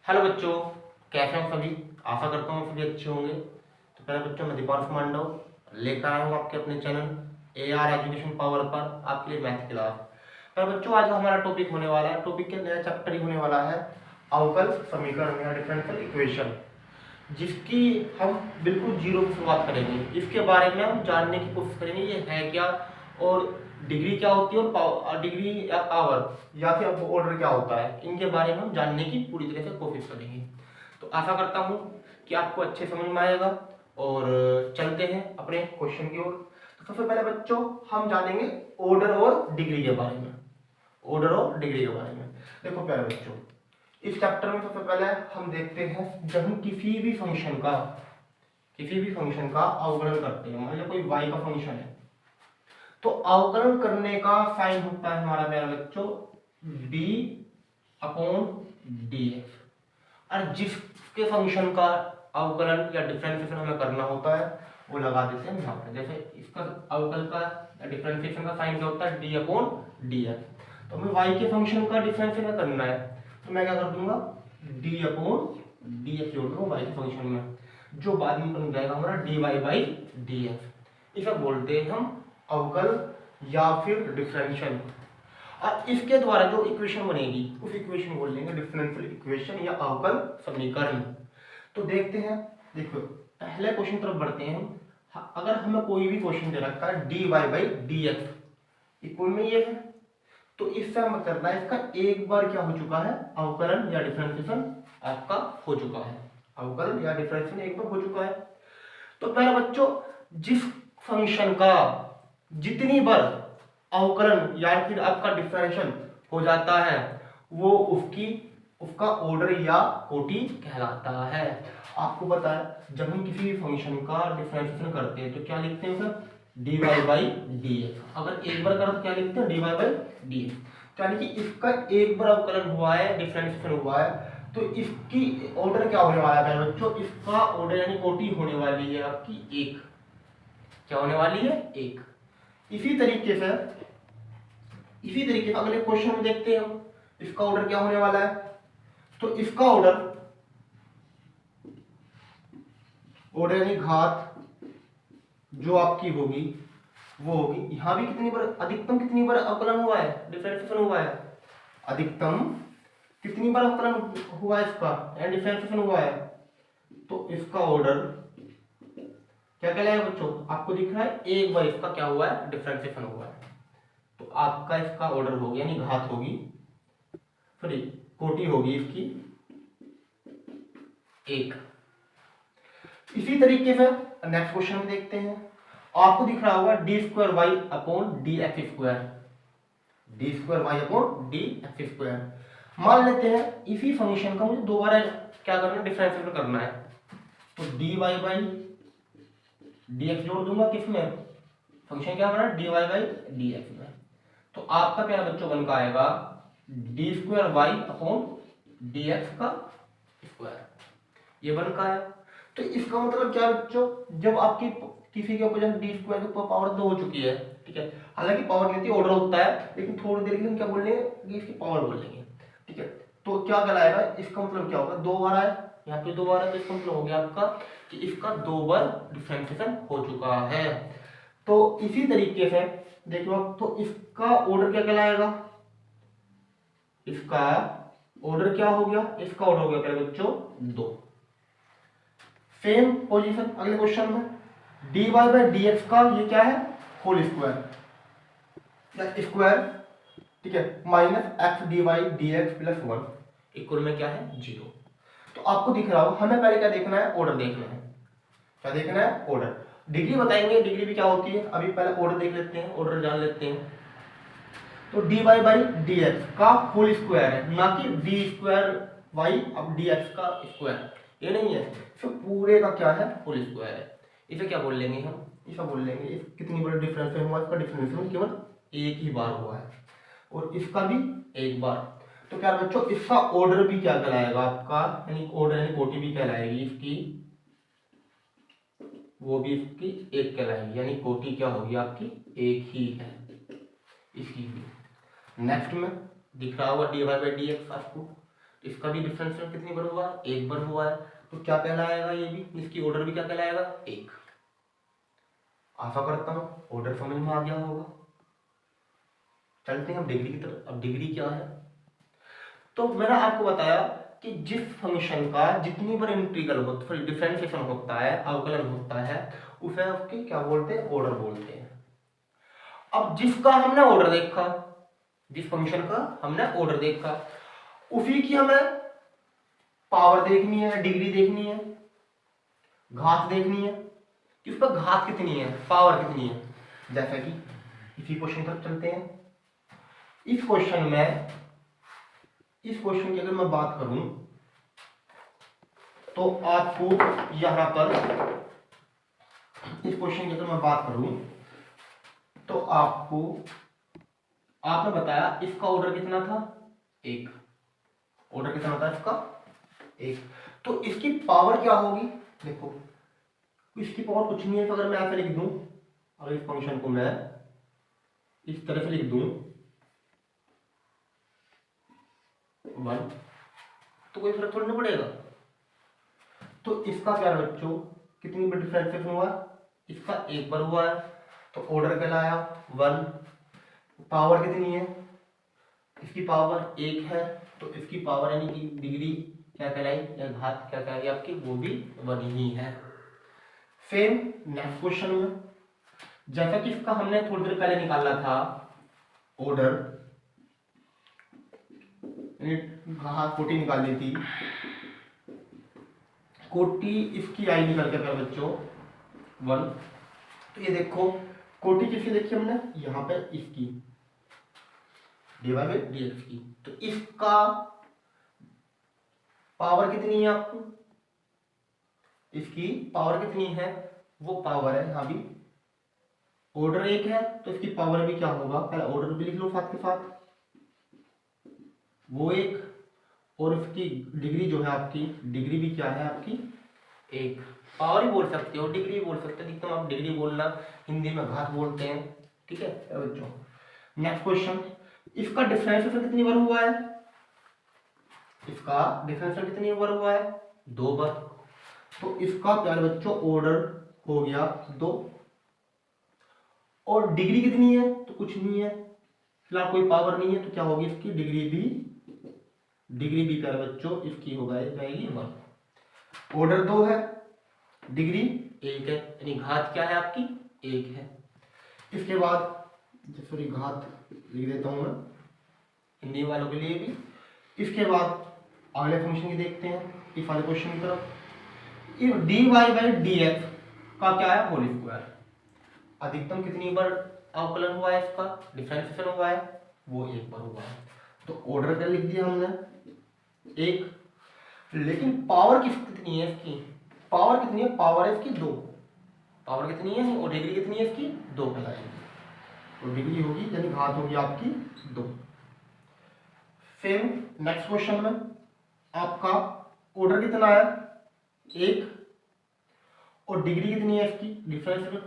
Hello बच्चों, कैसे हैं सभी। आशा करता हूँ सभी अच्छे होंगे। तो पहले बच्चों, मैं दीपांशु मांडव लेकर आया हूँ आपके अपने चैनल AR एजुकेशन पावर पर आपके लिए मैथ क्लास। पर बच्चों, आज हमारा टॉपिक होने वाला है, टॉपिक के नया चैप्टर ही होने वाला है अवकल समीकरण या डिफरेंशियल इक्वेशन, जिसकी हम बिल्कुल जीरो से शुरुआत करेंगे। इसके बारे में हम जानने की कोशिश करेंगे ये है क्या, और डिग्री क्या होती है, और डिग्री या पावर या फिर ऑर्डर क्या होता है, इनके बारे में हम जानने की पूरी तरह से कोशिश करेंगे। तो आशा करता हूँ कि आपको अच्छे समझ में आएगा। और चलते हैं अपने क्वेश्चन की ओर। तो सबसे पहले बच्चों, हम जानेंगे ऑर्डर और डिग्री के बारे में। ऑर्डर और डिग्री के बारे में देखो प्यारे बच्चों, इस चैप्टर में सबसे पहले हम देखते हैं, जब हम किसी भी फंक्शन का अवकलन करते हैं, मान लो कोई y का फंक्शन है, तो अवकलन करने का साइन होता है हमारा प्यारे बच्चों d/dx। और जिसके फंक्शन का अवकलन या डिफरेंशिएशन हमें करना होता है वो लगा देते हैं यहाँ पर। जैसे इसका अवकल का डिफरेंशिएशन का साइन क्या होता है d/dx। तो हमें y के फंक्शन का डिफरेंशिएशन करना है, तो मैं क्या कर दूंगा d/dx जोड़ दूंगा y के फंक्शन में, जो बाद में बन जाएगा हमारा dy/dx। इसे बोलते हैं हम अवकल या फिर डिफरेंशियल। और इसके द्वारा जो इक्वेशन बनेगी उस इक्वेशन को बोलेंगे डिफरेंशियल इक्वेशन या अवकल समीकरण। तो देखते हैं, देखो पहले क्वेश्चन तरफ बढ़ते हैं हम। अगर हमें कोई भी क्वेश्चन दे रखा है dy/dx इक्वल में ये है, तो इससे हमें करना है, इसका एक बार क्या हो चुका है अवकलन या डिफरेंशिएशन आपका हो चुका है, अवकलन या डिफरेंशिएशन एक बार हो चुका है। तो पहले बच्चों, जिस फंक्शन का जितनी बार अवकलन या फिर आपका डिफरेंशिएशन हो जाता है वो उसका ऑर्डर या कोटि कहलाता है। आपको पता है, जब हम किसी भी फंक्शन का डिफरेंशिएशन करते हैं तो क्या लिखते हैं सर dy/dx। अगर एक बार करो तो क्या लिखते हैं dy/dx। यानी कि इसका एक बार अवकलन हुआ है, डिफरेंशिएशन हुआ है, तो इसकी ऑर्डर क्या होने वाला है बच्चों, इसका ऑर्डर यानी कोटि होने वाली है आपकी एक। क्या होने वाली है एक। इसी तरीके से अगले क्वेश्चन में देखते हैं हम, इसका ऑर्डर क्या होने वाला है। तो इसका ऑर्डर यानी घात जो आपकी होगी वो होगी, यहां भी कितनी बार अधिकतम कितनी बार अवकलन हुआ है, डिफरेंशिएशन हुआ है, अधिकतम कितनी बार अवकलन हुआ है इसका एंड डिफरेंशिएशन हुआ है। तो इसका ऑर्डर क्या कहलाएगा बच्चों, आपको दिख रहा है एक बार इसका क्या हुआ है डिफरेंशिएशन हुआ है, तो आपका इसका ऑर्डर हो गया यानी घात होगी, सॉरी कोटि होगी इसकी एक। इसी तरीके से नेक्स्ट क्वेश्चन में देखते हैं, आपको दिख रहा होगा d²y/dx²। मान लेते हैं इसी फंक्शन का मुझे दोबारा क्या करना है डिफरेंशिएट करना है, तो dy/dx जोड़ दूंगा किसमें, फंक्शन क्या बना dy/dx में। तो आपका प्यारा बच्चों बन का आएगा d²y/dx का स्क्वायर, ये बन का है। तो इसका मतलब क्या बच्चों, जब आपकी किसी के ऊपर d² के ऊपर पावर 2 हो चुकी है, ठीक है, हालांकि पावर नहीं होती ऑर्डर होता है, लेकिन थोड़ी देर के लिए हम क्या बोल लेंगे कि इसकी पावर बोल लेंगे, ठीक है। तो क्या कहलाएगा, इसका मतलब क्या होगा, 2 बार है, यहाँ पे 2 बार है, तो इसका मतलब हो गया आपका कि इसका 2 बार डिफरेंशिएशन हो चुका है। तो इसी तरीके से देखो आप, तो इसका ऑर्डर क्या कहलाएगा, इसका ऑर्डर क्या हो गया, इसका ऑर्डर हो गया पहले बच्चों 2। सेम पोजीशन अगले क्वेश्चन में, dy/dx का ये क्या है होल स्क्वायर, ठीक है, -x/dy/dx + 1 इक्वल में क्या है 0। तो आपको दिख रहा हो, हमें पहले क्या देखना है ऑर्डर देखना है, क्या देखना है ऑर्डर। डिग्री बताएंगे, डिग्री भी क्या होती है, अभी पहले ऑर्डर देख लेते हैं, ऑर्डर जान लेते हैं। तो dy/dx का होल स्क्वायर है, ना कि d²y अब dx का स्क्वायर, ये नहीं है, तो पूरे का क्या है होल स्क्वायर है। इसे क्या बोल लेंगे हम, इसे बोल लेंगे कितनी बार डिफरेंस हुआ, इसका डिफरेंस केवल एक ही बार हुआ है और इसका भी एक बार। तो क्या बच्चों, इसका ऑर्डर भी क्या कहलाएगा आपका, यानी ऑर्डर यानी कोटि भी कहलाएगी इसकी, वो भी इसकी एक कहलाएगी, यानी कोटि क्या होगी आपकी एक ही है इसकी भी। नेक्स्ट में दिख रहा होगा dy/dx आपको, इसका भी डिफरेंशियल कितनी बार हुआ है, एक बार हुआ है, तो क्या कहलाएगा ये भी, इसकी ऑर्डर भी क्या कहलाएगा, एक। आशा करता हूँ ऑर्डर समझ में आ गया होगा। चलते हैं अब डिग्री की तरफ। अब डिग्री क्या है, तो मैंने आपको बताया कि जिस फंक्शन का जितनी बार इंटीग्रल होता है, डिफरेंशिएशन होता है, अवकलन होता है, उसे आपके क्या बोलते हैं, ऑर्डर बोलते हैं। अब जिसका हमने ऑर्डर देखा, जिस फंक्शन का हमने ऑर्डर देखा, उसी की हमें पावर देखनी है, डिग्री देखनी है, घात देखनी है कि उस पर घात कितनी है, पावर कितनी है। जैसा कि इसी क्वेश्चन पर चलते हैं। इस क्वेश्चन की अगर मैं बात करूं तो आपको यहां पर, इस क्वेश्चन की अगर मैं बात करूं तो आपको, आपने बताया इसका ऑर्डर कितना था, एक। ऑर्डर कितना था इसका, एक। तो इसकी पावर क्या होगी, देखो इसकी पावर कुछ नहीं है। तो अगर मैं ऐसे लिख दूं, अगर इस फंक्शन को मैं इस तरह से लिख दूं 1, तो कोई फर्क थोड़ी ना पड़ेगा। तो इसका क्या है बच्चों, कितनी बार डिफरेंशिएशन हुआ, इसका एक बार हुआ है, तो ऑर्डर कहलाया 1। पावर कितनी है, इसकी पावर 1 है, तो इसकी पावर यानी कि डिग्री क्या कहलाई, या घात क्या कहलाई आपकी, वो भी 1 ही है। सेम नेक्स्ट क्वेश्चन में, जैसा कि इसका हमने थोड़ी देर पहले निकाला था ऑर्डर, घात कोटि निकाल ली थी, कोटि इसकी आई निकल के फिर बच्चों 1। तो ये देखो कोटि किसकी देखी हमने, यहाँ पे इसकी डिवाइड बाय dx की, तो इसका पावर कितनी है आपको, इसकी पावर कितनी है, वो पावर है यहाँ भी ऑर्डर 1 है, तो इसकी पावर भी क्या होगा, पहले ऑर्डर भी लिख लो साथ के साथ, वो 1, और इसकी डिग्री जो है आपकी, डिग्री भी क्या है आपकी 1। पावर ही बोल सकते हो, डिग्री बोल सकते हो, एकदम आप डिग्री बोलना, हिंदी में घात बोलते हैं, ठीक है बच्चों। नेक्स्ट क्वेश्चन, इसका डिफरेंशिएशन कितनी बार हुआ है, इसका डिफरेंशिएशन कितनी बार हुआ है, 2 बार। तो इसका क्या है बच्चों, ऑर्डर हो गया 2। और डिग्री कितनी है, तो कुछ नहीं है, फिलहाल कोई पावर नहीं है, तो क्या होगी इसकी डिग्री भी क्या है बच्चों, इसकी हो जाएगी 1। ऑर्डर 2 है, डिग्री 1 है, यानी घात क्या है आपकी 1 है। इसके बाद सॉरी घात लिख देता हूं मैं हिंदी वालों के लिए भी। इसके बाद अगले फंक्शन की देखते हैं, इस वाले क्वेश्चन की तरफ। इफ dy बाई dx का क्या है, होल स्क्वायर, अधिकतम कितनी बार अवकलन हुआ है, इसका डिफरेंशिएशन हुआ है, वो 1 बार हुआ है। तो ऑर्डर क्या लिख दिया हमने 1, लेकिन पावर कितनी है इसकी, पावर कितनी है, पावर है इसकी 2। पावर कितनी है और डिग्री कितनी है इसकी 2 कहलाएगी, तो डिग्री होगी यानी घात होगी आपकी 2। सेम नेक्स्ट क्वेश्चन में आपका ऑर्डर कितना है 1, और डिग्री कितनी है इसकी, डिफरेंशियल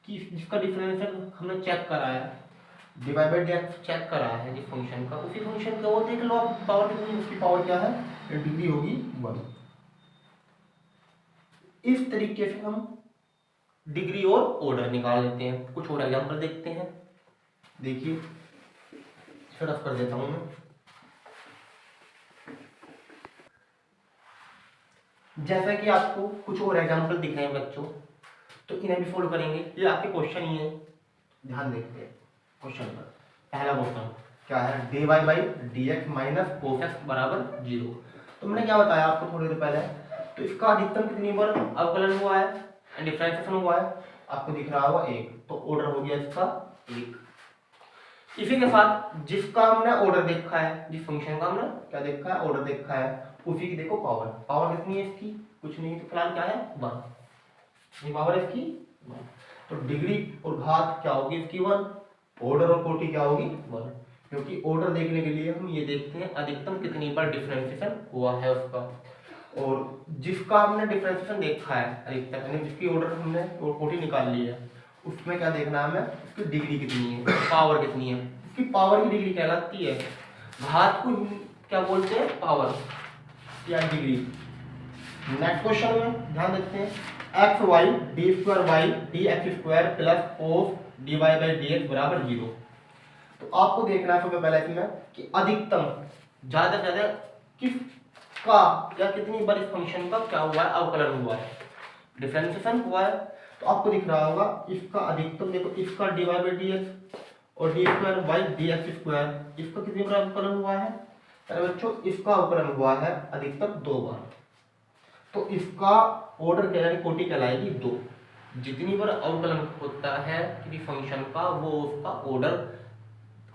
की, जिसका डिफरेंशियल हमने चेक करा है, डिवाइड बाय dx चेक करा है जिस फंक्शन का, उसी फंक्शन का वो देख लो आप, पावर कितनी, उसकी पावर क्या है, डिग्री होगी 1। इस तरीके से हम डिग्री और ऑर्डर निकाल लेते हैं। कुछ और एग्जांपल देखते हैं, देखिए रफ कर देता हूं मैं। जैसा कि आपको कुछ और एग्जांपल दिख रहे हैं बच्चों, तो इन्हें भी फॉलो करेंगे। ये आपके क्वेश्चन ही है, ध्यान देखते हैं क्वेश्चन पर। पहला क्वेश्चन क्या है, dy by dx minus cos x बराबर 0। तो मैंने क्या बताया आपको थोड़ी देर पहले, तो इसका अधिकतम कितनी बार अवकलन हुआ है, डिफरेंशिएशन हुआ है, आपको दिख रहा होगा 1, तो ऑर्डर हो गया इसका 1। इसी के साथ जिसका हमने ऑर्डर देखा है, जिस फंक्शन का हमने क्या देखा है, ऑर्डर देखा है, उसी की देखो पावर, पावर कितनी है इसकी, कुछ नहीं, तो फिलहाल क्या है 1, ये पावर इसकी 1। तो डिग्री और घात क्या होगी इसकी 1, ऑर्डर और कोटि क्या होगी 1, क्योंकि ऑर्डर देखने के लिए हम ये देखते हैं अधिकतम कितनी बार डिफरेंशिएशन हुआ है उसका, और जिसका हमने डिफरेंशिएशन देखा है अधिकतम, यानी जिसकी ऑर्डर हमने और कोटि निकाल ली है, उसमें क्या देखना है हमें, उसकी डिग्री कितनी है, पावर कितनी है, उसकी पावर की डिग्री कहलाती है। घात को क्या बोलते हैं, पावर या डिग्री। नेक्स्ट क्वेश्चन में ध्यान देते हैं, x y d square y d x square plus cos d y by d x बराबर 0। तो आपको देखना है सबसे पहले इसमें कि अधिकतम ज्यादा से ज्यादा किसका या कितनी बार इस फंक्शन का क्या हुआ है, अवकलन हुआ है, डिफरेंशिएशन हुआ है। तो आपको दिख रहा होगा इसका अधिकतम, देखो इसका d y by d x और d square by d x square, इसका कितनी बार अवकलन हुआ है, अरे बच्चों इसका अवकलन हुआ है अधिकतम 2 बार। तो इसका ऑर्डर क्या यानी कोटि कहलाएगी 2। जितनी बार अवकलन होता है किसी फंक्शन का वो उसका ऑर्डर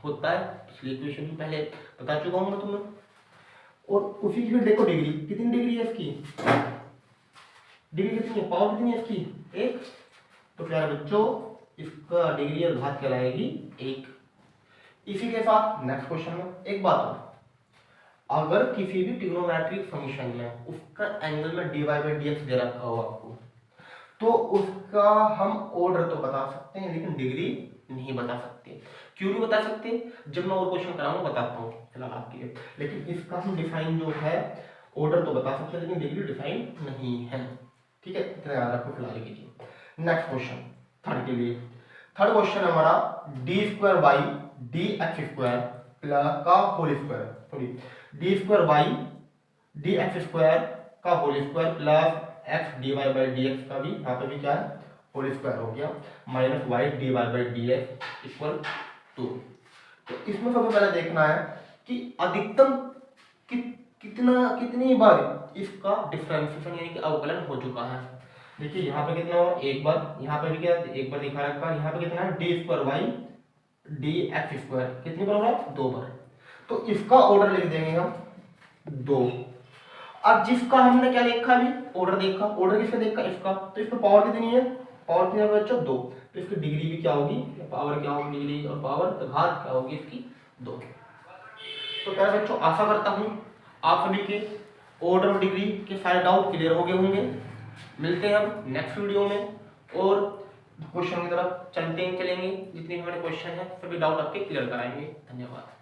होता है। पिछली इक्वेशन में पहले बता चुका हूं मैं तुम्हें। और उसी की देखो डिग्री, कितनी डिग्री है इसकी, डिग्री कितनी है, पावर कितनी है इसकी 1। तो प्यारे बच्चों इसका डिग्री और घात कहलाएगी 1। इसी के साथ नेक्स्ट क्वेश्चन में एक बात और, अगर किसी भी ट्रिग्नोमेट्रिक फंक्शन में उसका एंगल में d y by d x दे रखा हो आपको, तो उसका हम ऑर्डर तो बता सकते हैं लेकिन डिग्री नहीं बता सकते। क्यों नहीं बता सकते, जब मैं और क्वेश्चन कराऊंगा बताता हूँ फिलहाल आपके लिए। लेकिन इसका हम डिफाइन जो है ऑर्डर तो बता सकते हैं लेकिन डिग्री डिफाइन नहीं है। ठीक है, इतना याद रखो फिलहाल के लिए। नेक्स्ट क्वेश्चन थर्ड के लिए, थर्ड क्वेश्चन हमारा d square y d x square plus का whole square, sorry d square y d x square का whole square plus x d y by d x का भी यहाँ पे भी क्या है होल स्क्वायर हो गया minus y d y by d x equal 2। तो इसमें सबसे पहले देखना है कि अधिकतम कितनी बार इसका डिफरेंशिएशन यानी कि अवकलन हो चुका है। देखिए यहाँ पे कितना हुआ, एक बार, यहाँ पे भी क्या एक बार दिखा रखा है, यहाँ पे कितना है d square y d x square, कितनी बार हो रहा है 2 बार। तो इसका ऑर्डर लिख देंगे हम 2। अब जिसका हमने क्या देखा, अभी ऑर्डर देखा, ऑर्डर किसका देखा, इसका, तो इसमें पावर कितनी है, पावर कितनी है बच्चों 2। तो इसकी डिग्री भी क्या होगी, पावर क्या होगी, डिग्री और पावर तो घात क्या होगी इसकी 2। तो प्यारे बच्चों आशा करता हूँ आप सभी के ऑर्डर और डिग्री के सारे डाउट क्लियर हो गए होंगे। मिलते हैं हम नेक्स्ट वीडियो में और क्वेश्चन की तरफ चलेंगे। जितने हमारे क्वेश्चन हैं सभी डाउट आपके क्लियर कराएंगे। धन्यवाद।